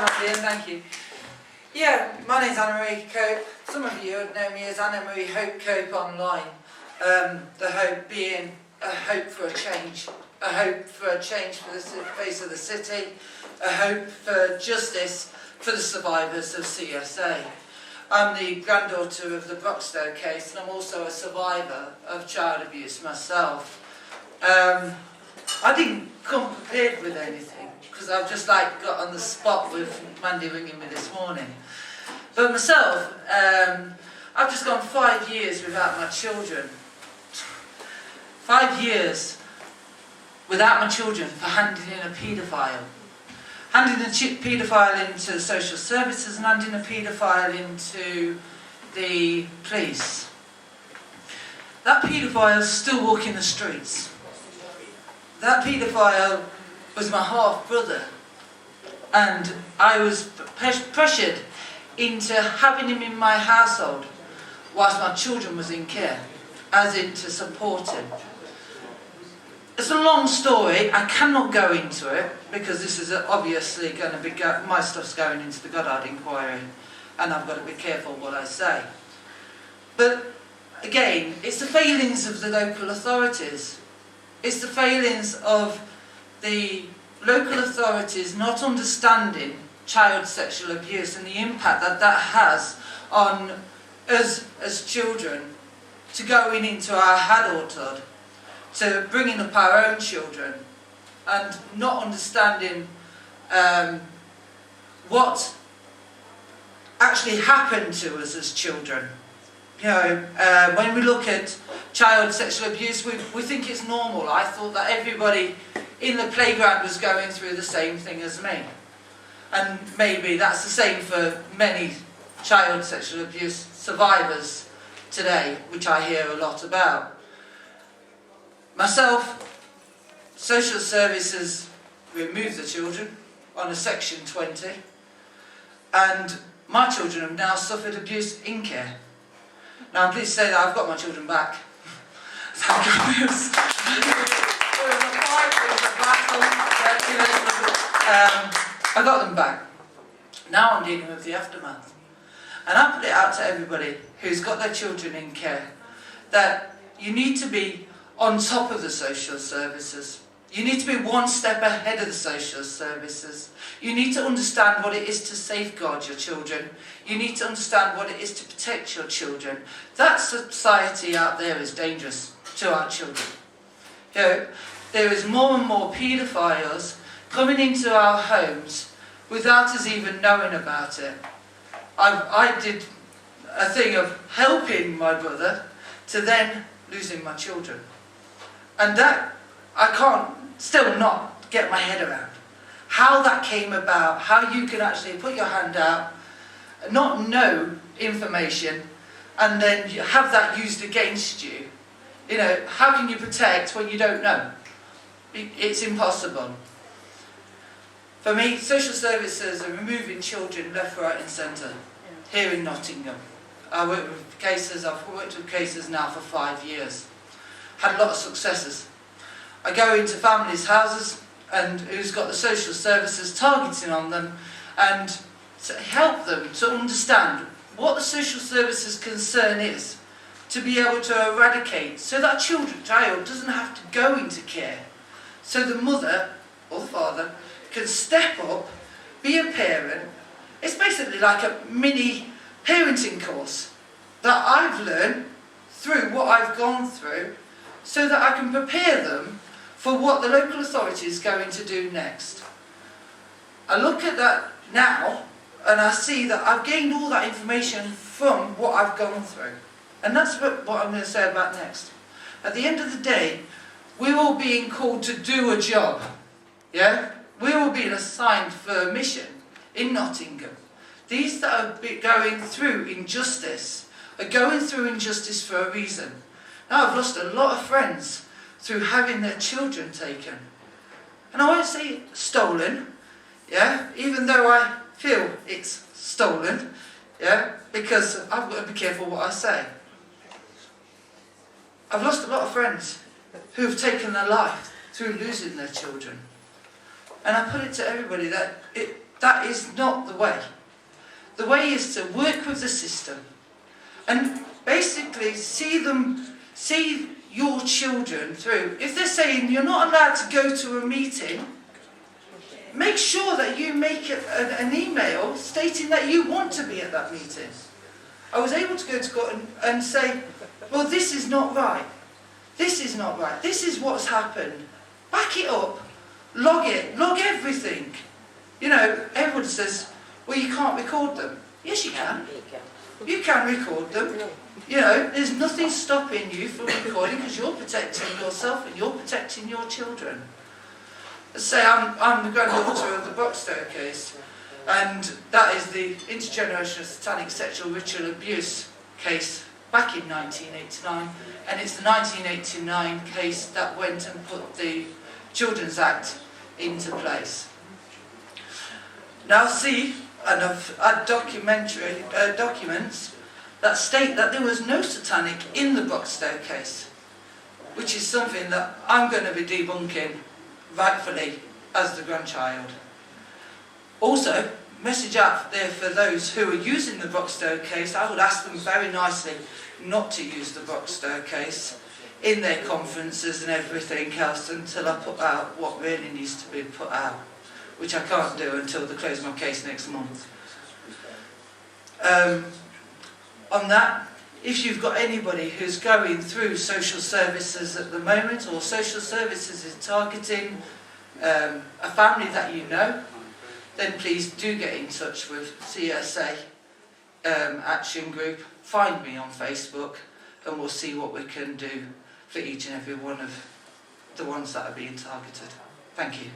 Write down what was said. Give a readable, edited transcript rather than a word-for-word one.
Hi, Mandy, and thank you. Yeah, my name's Annamarie Cope. Some of you would know me as Annamarie Hope Cope online. The hope being a hope for a change for the face of the city, a hope for justice for the survivors of CSA. I'm the granddaughter of the Broxtowe case, and I'm also a survivor of child abuse myself. I didn't come prepared with anything, because I've just got on the spot with Mandy ringing me this morning. But myself, I've just gone 5 years without my children. 5 years without my children for handing in a paedophile. Handing a paedophile into social services and handing a paedophile into the police. That paedophile is still walking the streets. That paedophile was my half-brother, and I was pressured into having him in my household whilst my children was in care, as in to support him. It's a long story, I cannot go into it, because this is obviously going to be, my stuff's going into the Goddard inquiry, and I've got to be careful what I say. But again, it's the failings of the local authorities. It's the failings of the local authorities not understanding child sexual abuse and the impact that that has on us as children, to going into our adulthood, to bringing up our own children, and not understanding what actually happened to us as children. You know, when we look at child sexual abuse, we think it's normal. I thought that everybody in the playground was going through the same thing as me. And maybe that's the same for many child sexual abuse survivors today, which I hear a lot about. Myself, social services removed the children on a Section 20, and my children have now suffered abuse in care. Now I'm pleased to say that I've got my children back. Thank goodness. There was a fight, there was a battle, I got them back. Now I'm dealing with the aftermath. And I put it out to everybody who's got their children in care that you need to be on top of the social services. You need to be one step ahead of the social services. You need to understand what it is to safeguard your children. You need to understand what it is to protect your children. That society out there is dangerous to our children. You know, there is more and more paedophiles coming into our homes without us even knowing about it. I did a thing of helping my brother to then losing my children. And that, I can't still not get my head around. How that came about, how you can actually put your hand out, not know information, and then you have that used against you. You know, how can you protect when you don't know? It's impossible. For me, social services are removing children left, right and centre here in Nottingham. I've worked with cases now for 5 years. Had a lot of successes. I go into families' houses and who's got the social services targeting on them, and to help them to understand what the social services concern is, to be able to eradicate, so that child doesn't have to go into care, so the mother or the father can step up, be a parent. It's basically like a mini parenting course that I've learned through what I've gone through, so that I can prepare them for what the local authority is going to do next. I look at that now and I see that I've gained all that information from what I've gone through. And that's what I'm going to say about next. At the end of the day, we're all being called to do a job. Yeah? We're all being assigned for a mission in Nottingham. These that are going through injustice are going through injustice for a reason. Now, I've lost a lot of friends through having their children taken. And I won't say stolen, yeah, even though I feel it's stolen, yeah, because I've got to be careful what I say. I've lost a lot of friends who've taken their life through losing their children. And I put it to everybody that That is not the way. The way is to work with the system and basically see your children through. If they're saying you're not allowed to go to a meeting, make sure that you make an email stating that you want to be at that meeting. I was able to go to court and say, well, this is not right. This is not right. This is what's happened. Back it up. Log everything. You know, everyone says, well, you can't record them. Yes, you can. You can record them. You know, there's nothing stopping you from recording because you're protecting yourself and you're protecting your children. Let's say I'm the granddaughter of the Broxtowe case, and that is the intergenerational satanic sexual ritual abuse case back in 1989, and it's the 1989 case that went and put the Children's Act into place. Now see, and I've had documents that state that there was no satanic in the Broxtowe case, which is something that I'm going to be debunking rightfully as the grandchild. Also, message out there for those who are using the Broxtowe case, I would ask them very nicely not to use the Broxtowe case in their conferences and everything else until I put out what really needs to be put out, which I can't do until they close my case next month. On that, if you've got anybody who's going through social services at the moment, or social services is targeting a family that you know, then please do get in touch with CSA Action Group. Find me on Facebook and we'll see what we can do for each and every one of the ones that are being targeted. Thank you.